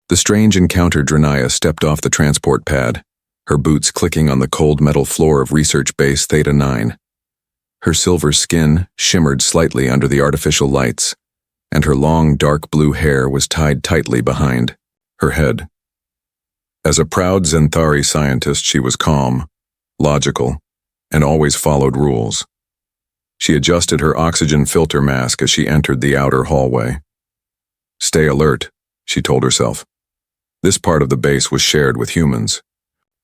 The strange encounter Drenaya stepped off the transport pad, her boots clicking on the cold metal floor of Research Base Theta 9. Her silver skin shimmered slightly under the artificial lights, and her long dark blue hair was tied tightly behind her head. As a proud Xenthari scientist, she was calm, logical, and always followed rules. She adjusted her oxygen filter mask as she entered the outer hallway. Stay alert, she told herself. This part of the base was shared with humans.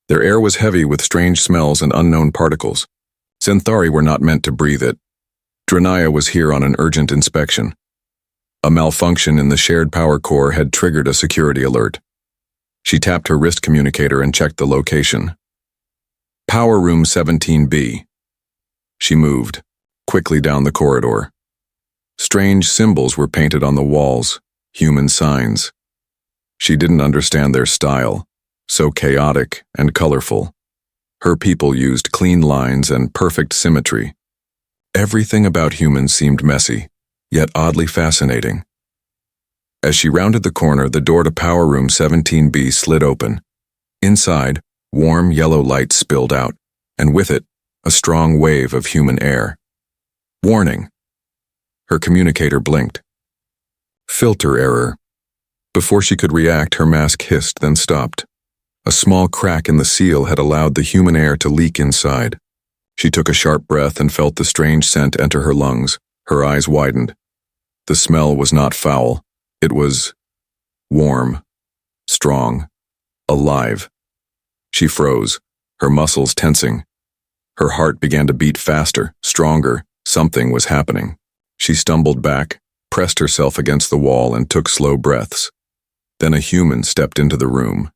Their air was heavy with strange smells and unknown particles. Xenthari were not meant to breathe it. Drenaya was here on an urgent inspection. A malfunction in the shared power core had triggered a security alert. She tapped her wrist communicator and checked the location. Power room 17B. She moved quickly down the corridor. Strange symbols were painted on the walls, human signs. She didn't understand their style, so chaotic and colorful. Her people used clean lines and perfect symmetry. Everything about humans seemed messy, yet oddly fascinating. As she rounded the corner, the door to Power Room 17B slid open. Inside, warm yellow light spilled out, and with it, a strong wave of human air. Warning. Her communicator blinked. Filter error. Before she could react, her mask hissed, then stopped. A small crack in the seal had allowed the human air to leak inside. She took a sharp breath and felt the strange scent enter her lungs. Her eyes widened. The smell was not foul. It was warm, strong, alive. She froze, her muscles tensing. Her heart began to beat faster, stronger. Something was happening. She stumbled back, pressed herself against the wall, and took slow breaths. Then a human stepped into the room.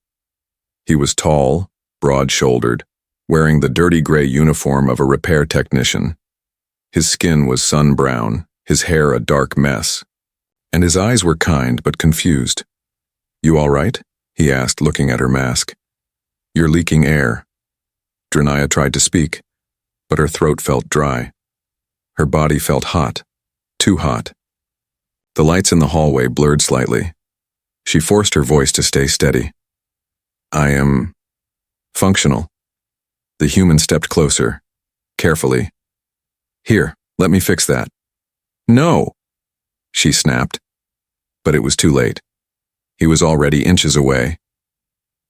He was tall, broad-shouldered, wearing the dirty gray uniform of a repair technician. His skin was sun-brown, his hair a dark mess, and his eyes were kind but confused. "You all right?" he asked, looking at her mask. "You're leaking air." Drenaya tried to speak, but her throat felt dry. Her body felt hot, too hot. The lights in the hallway blurred slightly. She forced her voice to stay steady. "I am functional." The human stepped closer, carefully. "Here, let me fix that." "No," she snapped. But it was too late. He was already inches away.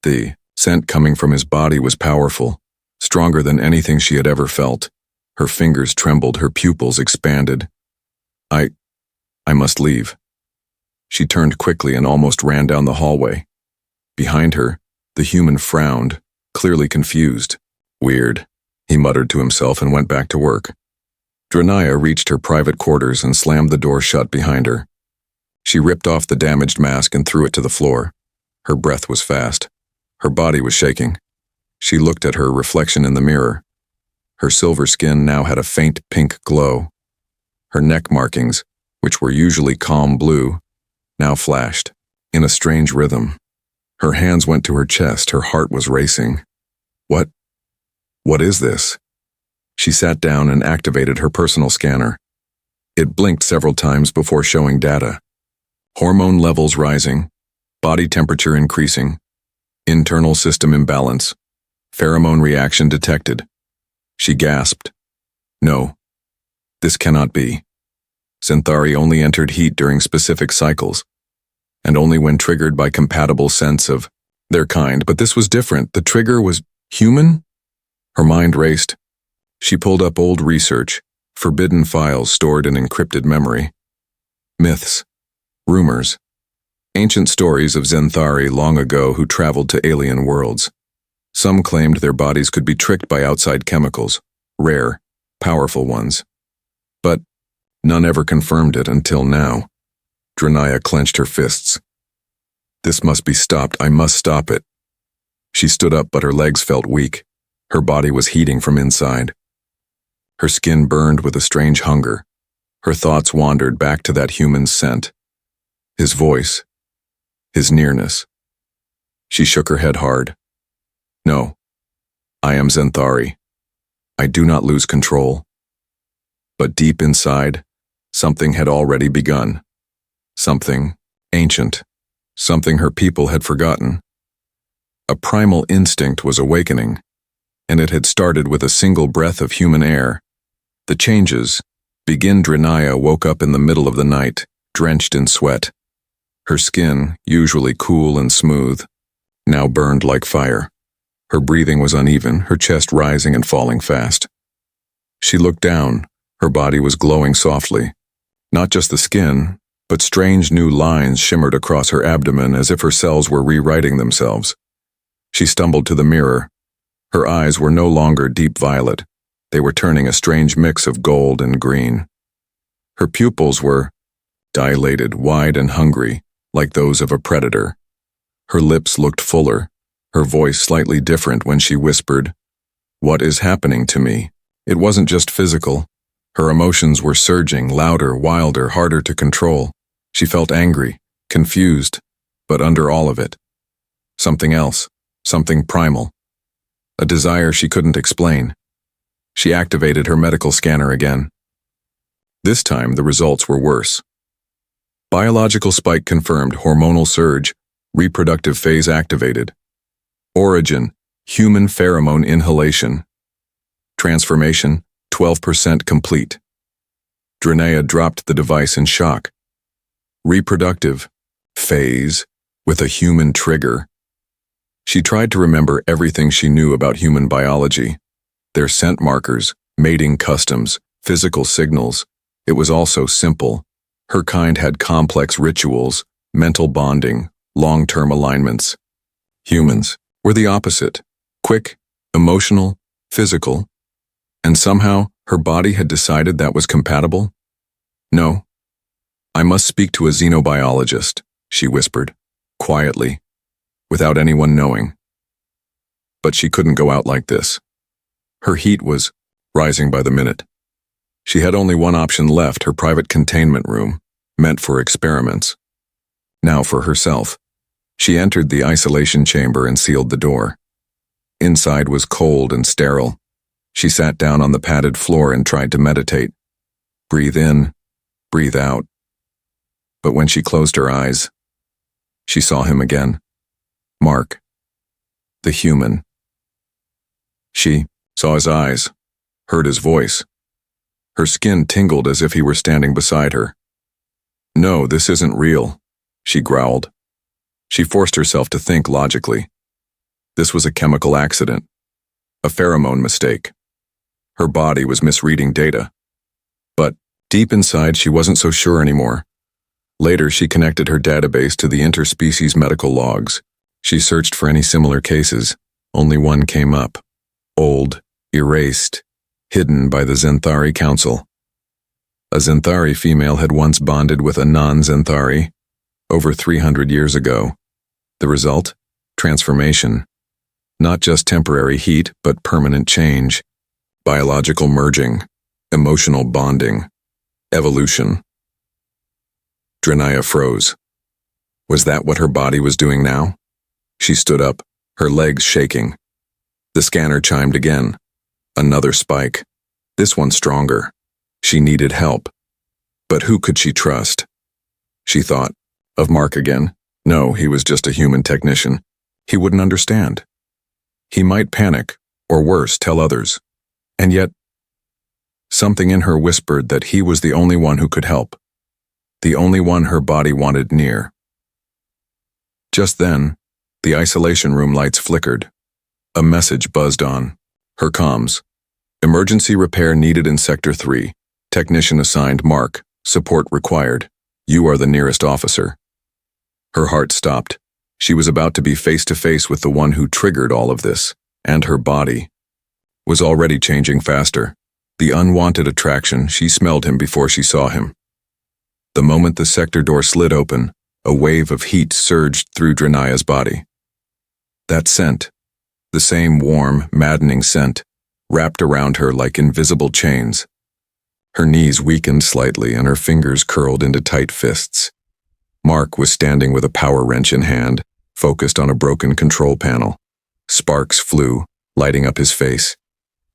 The scent coming from his body was powerful, stronger than anything she had ever felt. Her fingers trembled, her pupils expanded. I must leave." She turned quickly and almost ran down the hallway. Behind her, the human frowned, clearly confused. "Weird," he muttered to himself and went back to work. Drenaya reached her private quarters and slammed the door shut behind her. She ripped off the damaged mask and threw it to the floor. Her breath was fast. Her body was shaking. She looked at her reflection in the mirror. Her silver skin now had a faint pink glow. Her neck markings, which were usually calm blue, now flashed, in a strange rhythm. Her hands went to her chest, her heart was racing. What is this? She sat down and activated her personal scanner. It blinked several times before showing data. Hormone levels rising, body temperature increasing, internal system imbalance, pheromone reaction detected. She gasped. No, this cannot be. Xenthari only entered heat during specific cycles, and only when triggered by compatible scents of their kind, but this was different. The trigger was human? Her mind raced. She pulled up old research, forbidden files stored in encrypted memory. Myths, rumors, ancient stories of Xenthari long ago who traveled to alien worlds. Some claimed their bodies could be tricked by outside chemicals, rare, powerful ones. But none ever confirmed it until now. Drenaya clenched her fists. This must be stopped. I must stop it. She stood up, but her legs felt weak. Her body was heating from inside. Her skin burned with a strange hunger. Her thoughts wandered back to that human's scent. His voice. His nearness. She shook her head hard. No. I am Xenthari. I do not lose control. But deep inside, something had already begun. Something ancient, something her people had forgotten. A primal instinct was awakening, and it had started with a single breath of human air. The changes begin. Drenaya woke up in the middle of the night, drenched in sweat. Her skin, usually cool and smooth, now burned like fire. Her breathing was uneven, her chest rising and falling fast. She looked down. Her body was glowing softly. Not just the skin, but strange new lines shimmered across her abdomen as if her cells were rewriting themselves. She stumbled to the mirror. Her eyes were no longer deep violet. They were turning a strange mix of gold and green. Her pupils were dilated, wide and hungry, like those of a predator. Her lips looked fuller, her voice slightly different when she whispered, "What is happening to me?" It wasn't just physical. Her emotions were surging, louder, wilder, harder to control. She felt angry, confused, but under all of it, something else, something primal. A desire she couldn't explain. She activated her medical scanner again. This time, the results were worse. Biological spike confirmed, hormonal surge, reproductive phase activated. Origin, human pheromone inhalation. Transformation, 12% complete. Drenaya dropped the device in shock. Reproductive phase with a human trigger. She tried to remember everything she knew about human biology. Their scent markers, mating customs, physical signals. It was all so simple. Her kind had complex rituals, mental bonding, long-term alignments. Humans were the opposite. Quick, emotional, physical. And somehow, her body had decided that was compatible? No. "I must speak to a xenobiologist," she whispered, quietly, without anyone knowing. But she couldn't go out like this. Her heat was rising by the minute. She had only one option left, her private containment room, meant for experiments. Now for herself. She entered the isolation chamber and sealed the door. Inside was cold and sterile. She sat down on the padded floor and tried to meditate. Breathe in, breathe out. But when she closed her eyes, she saw him again. Mark. The human. She saw his eyes, heard his voice. Her skin tingled as if he were standing beside her. "No, this isn't real," she growled. She forced herself to think logically. This was a chemical accident, a pheromone mistake. Her body was misreading data. But deep inside, she wasn't so sure anymore. Later, she connected her database to the interspecies medical logs. She searched for any similar cases. Only one came up. Old, erased, hidden by the Xenthari Council. A Xenthari female had once bonded with a non-Xenthari, over 300 years ago. The result? Transformation. Not just temporary heat, but permanent change. Biological merging. Emotional bonding. Evolution. Drenaya froze. Was that what her body was doing now? She stood up, her legs shaking. The scanner chimed again. Another spike. This one stronger. She needed help. But who could she trust? She thought. Of Mark again. No, he was just a human technician. He wouldn't understand. He might panic, or worse, tell others. And yet, something in her whispered that he was the only one who could help. The only one her body wanted near. Just then, the isolation room lights flickered. A message buzzed on. Her comms. Emergency repair needed in Sector 3. Technician assigned Mark. Support required. You are the nearest officer. Her heart stopped. She was about to be face to face with the one who triggered all of this, and her body was already changing faster. The unwanted attraction, she smelled him before she saw him. The moment the sector door slid open, a wave of heat surged through Drenaya's body. That scent, the same warm, maddening scent, wrapped around her like invisible chains. Her knees weakened slightly and her fingers curled into tight fists. Mark was standing with a power wrench in hand, focused on a broken control panel. Sparks flew, lighting up his face.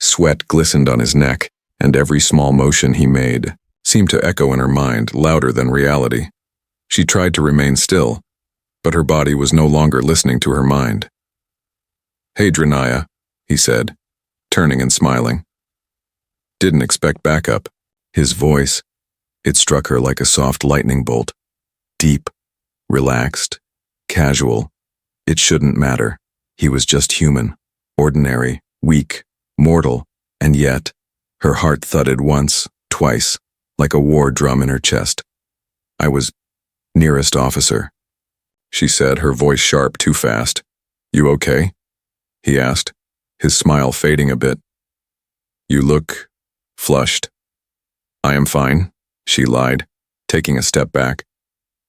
Sweat glistened on his neck, and every small motion he made seemed to echo in her mind, louder than reality. She tried to remain still, but her body was no longer listening to her mind. "Hey, Drenaya," he said, turning and smiling. "Didn't expect backup." His voice, it struck her like a soft lightning bolt. Deep, relaxed, casual. It shouldn't matter. He was just human, ordinary, weak, mortal, and yet, her heart thudded once, twice, like a war drum in her chest. "I was nearest officer," she said, her voice sharp, too fast. "You okay?" he asked, his smile fading a bit. "You look flushed." "I am fine," she lied, taking a step back.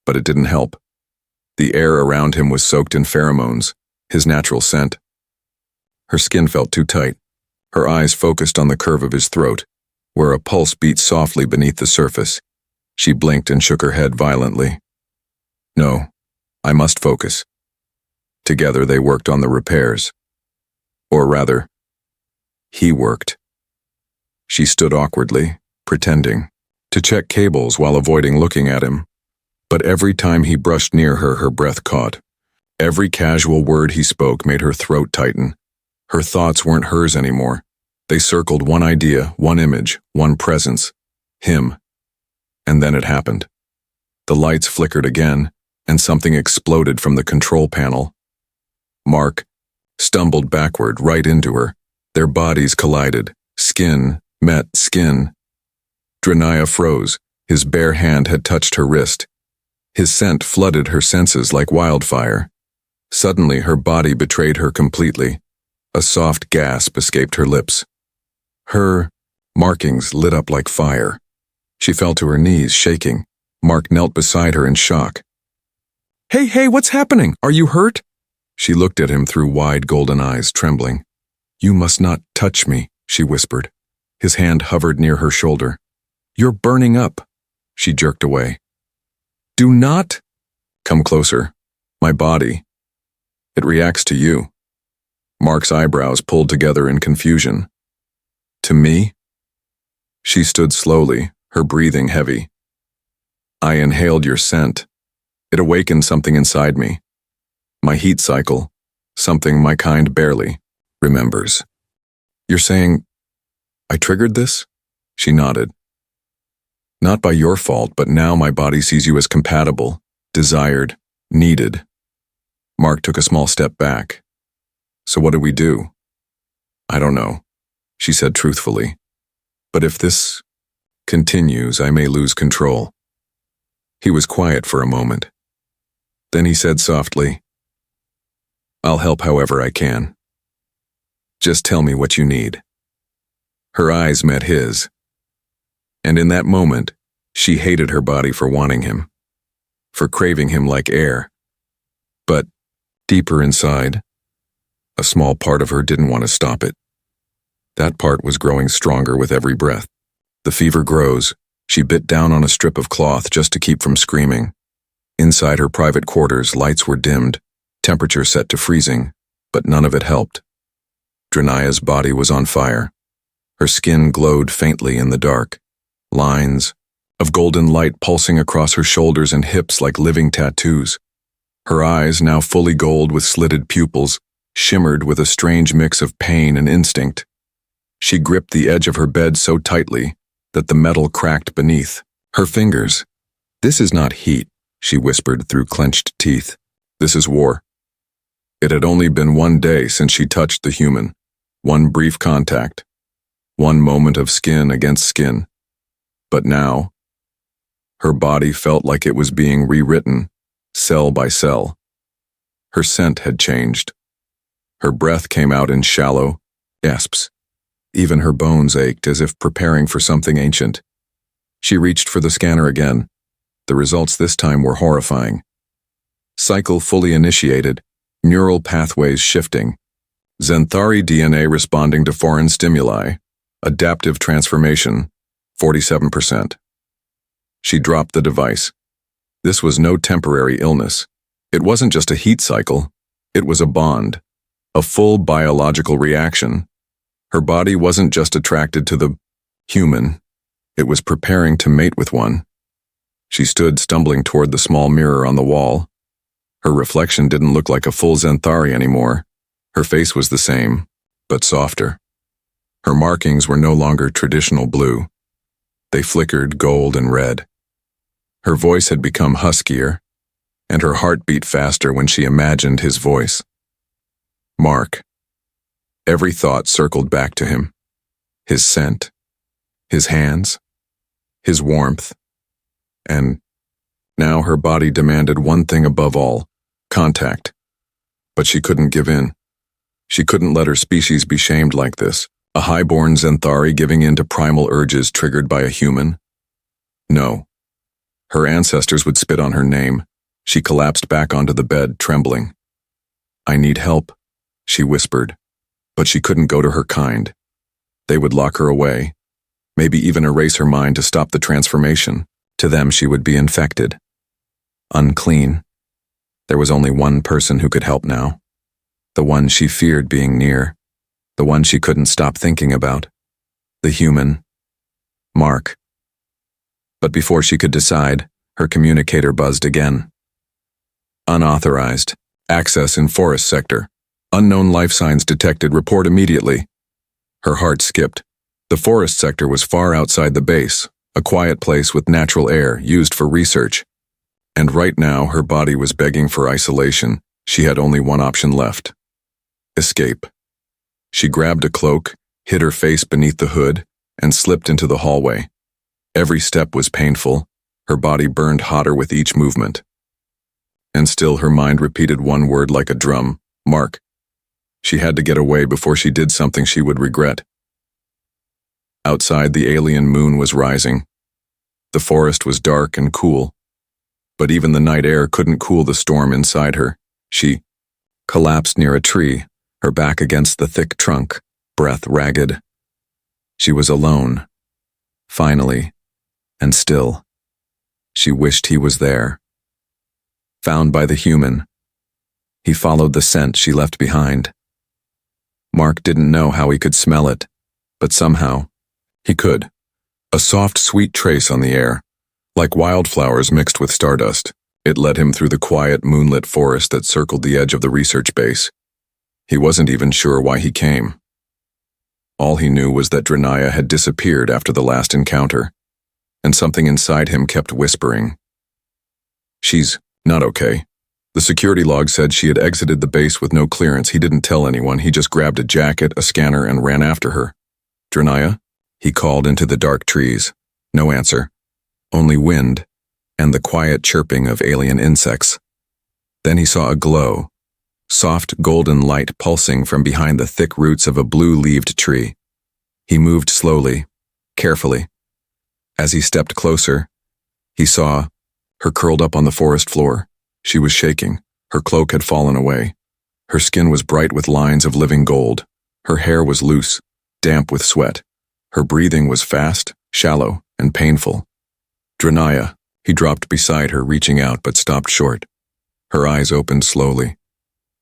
But it didn't help. The air around him was soaked in pheromones, his natural scent. Her skin felt too tight. Her eyes focused on the curve of his throat, where a pulse beat softly beneath the surface. She blinked and shook her head violently. "No, I must focus." Together they worked on the repairs. Or rather, he worked. She stood awkwardly, pretending, to check cables while avoiding looking at him. But every time he brushed near her, her breath caught. Every casual word he spoke made her throat tighten. Her thoughts weren't hers anymore. They circled one idea, one image, one presence. Him. And then it happened. The lights flickered again, and something exploded from the control panel. Mark stumbled backward right into her. Their bodies collided. Skin met skin. Drenaya froze. His bare hand had touched her wrist. His scent flooded her senses like wildfire. Suddenly, her body betrayed her completely. A soft gasp escaped her lips. Her markings lit up like fire. She fell to her knees, shaking. Mark knelt beside her in shock. Hey, what's happening? Are you hurt?" She looked at him through wide golden eyes, trembling. "You must not touch me," she whispered. His hand hovered near her shoulder. "You're burning up." She jerked away. "Do not." "Come closer. My body. It reacts to you." Mark's eyebrows pulled together in confusion. "To me?" She stood slowly, her breathing heavy. "I inhaled your scent. It awakened something inside me. My heat cycle, something my kind barely remembers." "You're saying I triggered this?" She nodded. "Not by your fault, but now my body sees you as compatible, desired, needed." Mark took a small step back. "So what do we do?" "I don't know," she said truthfully. "But if this continues, I may lose control." He was quiet for a moment. Then he said softly, "I'll help however I can. Just tell me what you need." Her eyes met his. And in that moment, she hated her body for wanting him, for craving him like air. But deeper inside, a small part of her didn't want to stop it. That part was growing stronger with every breath. The fever grows. She bit down on a strip of cloth just to keep from screaming. Inside her private quarters, lights were dimmed, temperature set to freezing, but none of it helped. Drenaya's body was on fire. Her skin glowed faintly in the dark. Lines of golden light pulsing across her shoulders and hips like living tattoos. Her eyes, now fully gold with slitted pupils, shimmered with a strange mix of pain and instinct. She gripped the edge of her bed so tightly that the metal cracked beneath. Her fingers. "This is not heat," she whispered through clenched teeth. "This is war." It had only been one day since she touched the human. One brief contact. One moment of skin against skin. But now, her body felt like it was being rewritten, cell by cell. Her scent had changed. Her breath came out in shallow gasps. Even her bones ached as if preparing for something ancient. She reached for the scanner again. The results this time were horrifying. Cycle fully initiated, neural pathways shifting. Xenthari DNA responding to foreign stimuli. Adaptive transformation, 47%. She dropped the device. This was no temporary illness. It wasn't just a heat cycle. It was a bond. A full biological reaction. Her body wasn't just attracted to the human. It was preparing to mate with one. She stood stumbling toward the small mirror on the wall. Her reflection didn't look like a full Xenthari anymore. Her face was the same, but softer. Her markings were no longer traditional blue. They flickered gold and red. Her voice had become huskier, and her heart beat faster when she imagined his voice. Mark. Every thought circled back to him. His scent, his hands, his warmth, and now her body demanded one thing above all, contact. But she couldn't give in. She couldn't let her species be shamed like this, a highborn Xenthari giving in to primal urges triggered by a human. No. Her ancestors would spit on her name. She collapsed back onto the bed, trembling. "I need help," she whispered, but she couldn't go to her kind. They would lock her away, maybe even erase her mind to stop the transformation. To them, she would be infected. Unclean. There was only one person who could help now. The one she feared being near. The one she couldn't stop thinking about. The human. Mark. But before she could decide, her communicator buzzed again. Unauthorized. Access in forest sector. Unknown life signs detected. Report immediately. Her heart skipped. The forest sector was far outside the base, a quiet place with natural air used for research. And right now her body was begging for isolation. She had only one option left. Escape. She grabbed a cloak, hid her face beneath the hood, and slipped into the hallway. Every step was painful. Her body burned hotter with each movement. And still her mind repeated one word like a drum: Mark. She had to get away before she did something she would regret. Outside, the alien moon was rising. The forest was dark and cool. But even the night air couldn't cool the storm inside her. She collapsed near a tree, her back against the thick trunk, breath ragged. She was alone. Finally, and still. She wished he was there. Found by the human, he followed the scent she left behind. Mark didn't know how he could smell it, but somehow, he could. A soft, sweet trace on the air, like wildflowers mixed with stardust. It led him through the quiet, moonlit forest that circled the edge of the research base. He wasn't even sure why he came. All he knew was that Drenaya had disappeared after the last encounter, and something inside him kept whispering. "She's not okay." The security log said she had exited the base with no clearance. He didn't tell anyone. He just grabbed a jacket, a scanner, and ran after her. "Drenaya?" He called into the dark trees. No answer. Only wind, and the quiet chirping of alien insects. Then he saw a glow, soft golden light pulsing from behind the thick roots of a blue-leaved tree. He moved slowly, carefully. As he stepped closer, he saw her curled up on the forest floor. She was shaking. Her cloak had fallen away. Her skin was bright with lines of living gold. Her hair was loose, damp with sweat. Her breathing was fast, shallow, and painful. "Drenaya." He dropped beside her, reaching out, but stopped short. Her eyes opened slowly,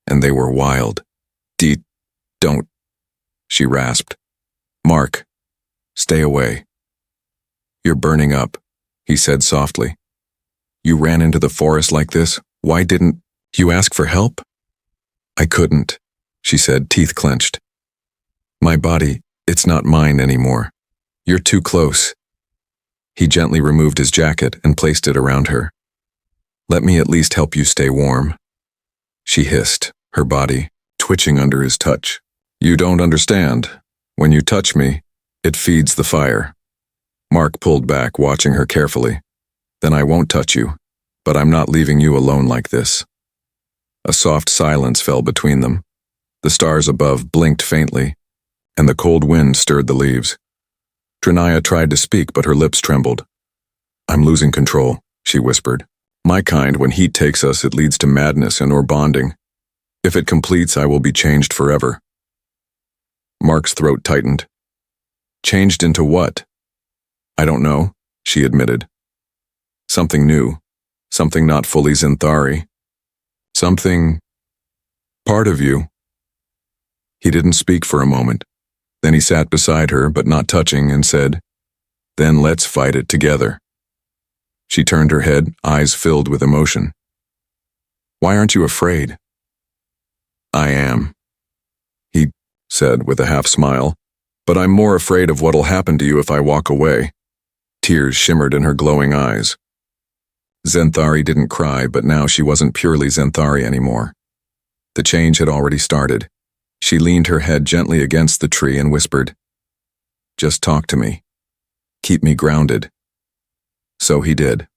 and they were wild. Don't," she rasped. "Mark, stay away." "You're burning up," he said softly. "You ran into the forest like this. Why didn't you ask for help?" "I couldn't," she said, teeth clenched. "My body, it's not mine anymore. You're too close." He gently removed his jacket and placed it around her. "Let me at least help you stay warm." She hissed, her body twitching under his touch. "You don't understand. When you touch me, it feeds the fire." Mark pulled back, watching her carefully. "Then I won't touch you, but I'm not leaving you alone like this." A soft silence fell between them. The stars above blinked faintly, and the cold wind stirred the leaves. Drenaya tried to speak, but her lips trembled. "I'm losing control," she whispered. "My kind, when heat takes us, it leads to madness and/or bonding. If it completes, I will be changed forever." Mark's throat tightened. "Changed into what?" "I don't know," she admitted. "Something new. Something not fully Xenthari. Something... part of you." He didn't speak for a moment. Then he sat beside her, but not touching, and said, "Then let's fight it together." She turned her head, eyes filled with emotion. Why aren't you afraid?" "I am," he said with a half smile, "but I'm more afraid of what'll happen to you if I walk away." Tears shimmered in her glowing eyes. Zenthari didn't cry, but now she wasn't purely Zenthari anymore. The change had already started. She leaned her head gently against the tree and whispered, "Just talk to me. Keep me grounded." So he did.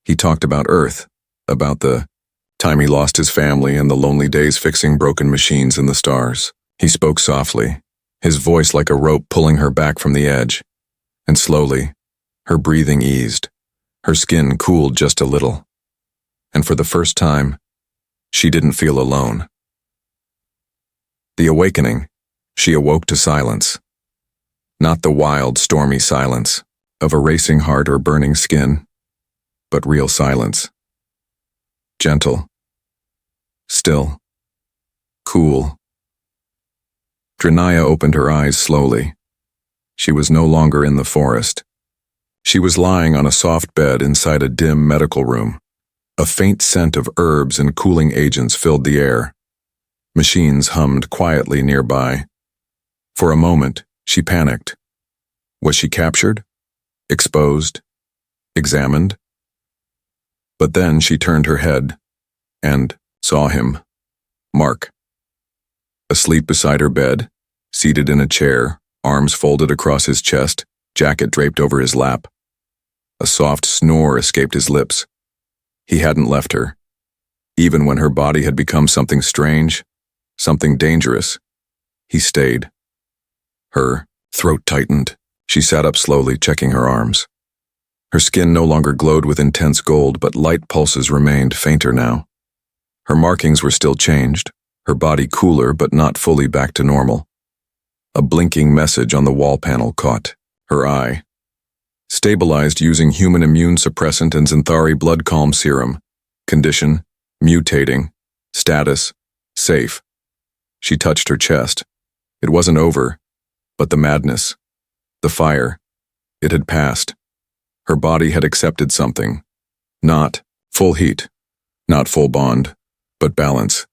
He talked about Earth, about the time he lost his family and the lonely days fixing broken machines in the stars. He spoke softly, his voice like a rope pulling her back from the edge. And slowly, her breathing eased. Her skin cooled just a little. And for the first time, she didn't feel alone. The awakening, she awoke to silence. Not the wild, stormy silence of a racing heart or burning skin, but real silence. Gentle. Still. Cool. Drenaya opened her eyes slowly. She was no longer in the forest. She was lying on a soft bed inside a dim medical room. A faint scent of herbs and cooling agents filled the air. Machines hummed quietly nearby. For a moment, she panicked. Was she captured? Exposed? Examined? But then she turned her head and saw him, Mark. Asleep beside her bed, seated in a chair, arms folded across his chest, jacket draped over his lap. A soft snore escaped his lips. He hadn't left her. Even when her body had become something strange, something dangerous, he stayed. Her throat tightened. She sat up slowly, checking her arms. Her skin no longer glowed with intense gold, but light pulses remained fainter now. Her markings were still changed, her body cooler but not fully back to normal. A blinking message on the wall panel caught her eye. Stabilized using human immune suppressant and Zenthari blood calm serum. Condition, mutating. Status, safe. She touched her chest. It wasn't over, but the madness, the fire, it had passed. Her body had accepted something. Not full heat, not full bond, but balance.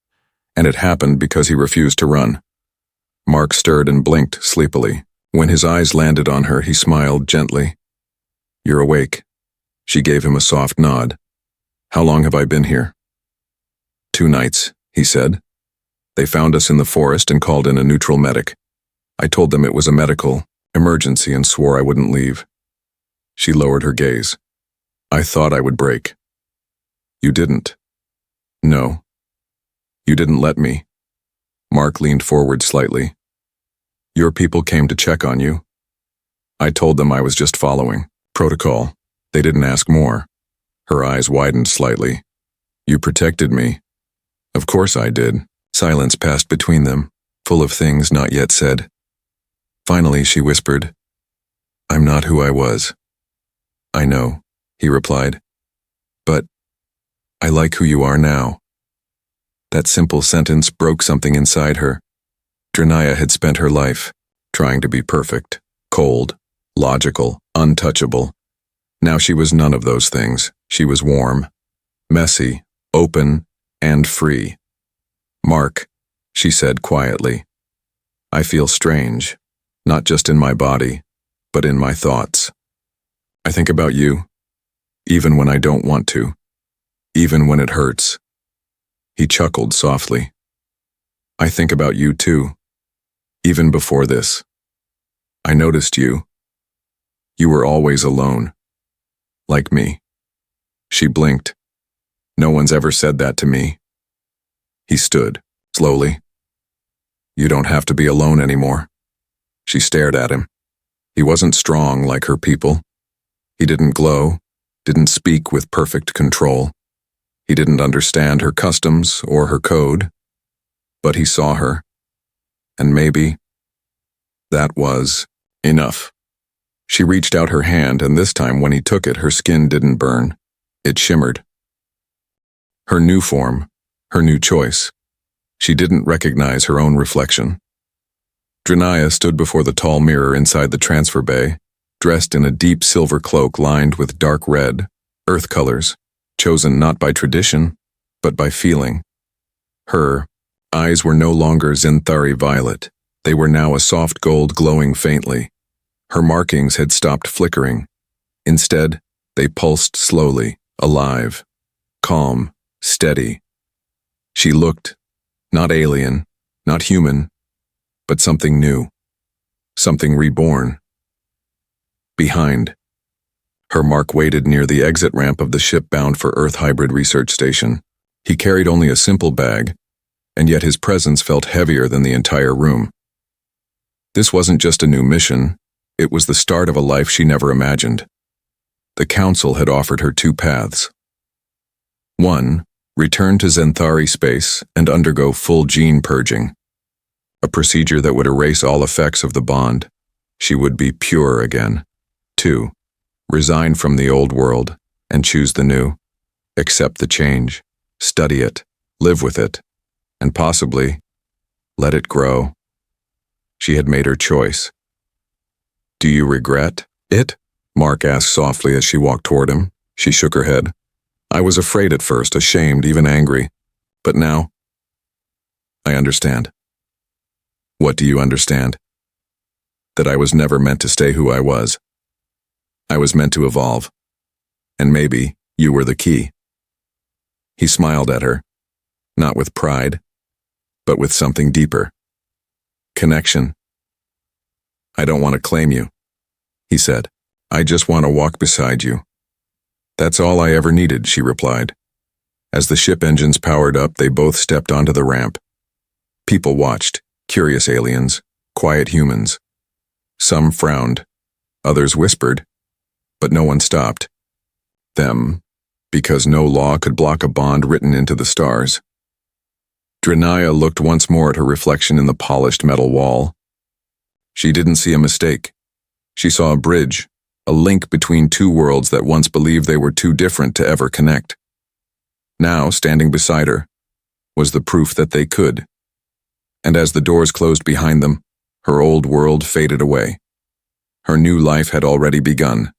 And it happened because he refused to run. Mark stirred and blinked sleepily. When his eyes landed on her, he smiled gently. "You're awake." She gave him a soft nod. "How long have I been here?" "2 nights," he said. "They found us in the forest and called in a neutral medic. I told them it was a medical emergency and swore I wouldn't leave." She lowered her gaze. "I thought I would break." "You didn't." "No. You didn't let me." Mark leaned forward slightly. "Your people came to check on you. I told them I was just following protocol. They didn't ask more." Her eyes widened slightly. "You protected me." "Of course I did." Silence passed between them, full of things not yet said. Finally, she whispered, "I'm not who I was." "I know," he replied. "But I like who you are now." That simple sentence broke something inside her. Drenaya had spent her life trying to be perfect, cold, logical, untouchable. Now she was none of those things. She was warm, messy, open, and free. "Mark," she said quietly, "I feel strange, not just in my body, but in my thoughts. I think about you, even when I don't want to, even when it hurts." He chuckled softly. "I think about you too, even before this. I noticed you. You were always alone, like me." She blinked. "No one's ever said that to me." He stood, slowly. "You don't have to be alone anymore." She stared at him. He wasn't strong like her people. He didn't glow, didn't speak with perfect control. He didn't understand her customs or her code. But he saw her. And maybe that was enough. She reached out her hand, and this time when he took it, her skin didn't burn. It shimmered. Her new form, her new choice. She didn't recognize her own reflection. Drenaya stood before the tall mirror inside the transfer bay, dressed in a deep silver cloak lined with dark red, earth colors, chosen not by tradition, but by feeling. Her eyes were no longer Xenthari violet. They were now a soft gold glowing faintly. Her markings had stopped flickering. Instead, they pulsed slowly, alive, calm, steady. She looked, not alien, not human, but something new, something reborn. Behind. Her mark waited near the exit ramp of the ship bound for Earth Hybrid Research Station. He carried only a simple bag, and yet his presence felt heavier than the entire room. This wasn't just a new mission, it was the start of a life she never imagined. The Council had offered her two paths. 1. Return to Xenthari space and undergo full gene purging, a procedure that would erase all effects of the bond. She would be pure again. 2. Resign from the old world and choose the new. Accept the change, study it, live with it, and possibly let it grow. She had made her choice. Do you regret it? Mark asked softly as she walked toward him. She shook her head. I was afraid at first, ashamed, even angry. But now, I understand. What do you understand? That I was never meant to stay who I was. I was meant to evolve. And maybe you were the key. He smiled at her, not with pride, but with something deeper. Connection. I don't want to claim you, he said. I just want to walk beside you. That's all I ever needed, she replied. As the ship engines powered up, they both stepped onto the ramp. People watched, curious aliens, quiet humans. Some frowned, others whispered, but no one stopped. Them, because no law could block a bond written into the stars. Drenaya looked once more at her reflection in the polished metal wall. She didn't see a mistake. She saw a bridge, a link between two worlds that once believed they were too different to ever connect. Now, standing beside her, was the proof that they could. And as the doors closed behind them, her old world faded away. Her new life had already begun.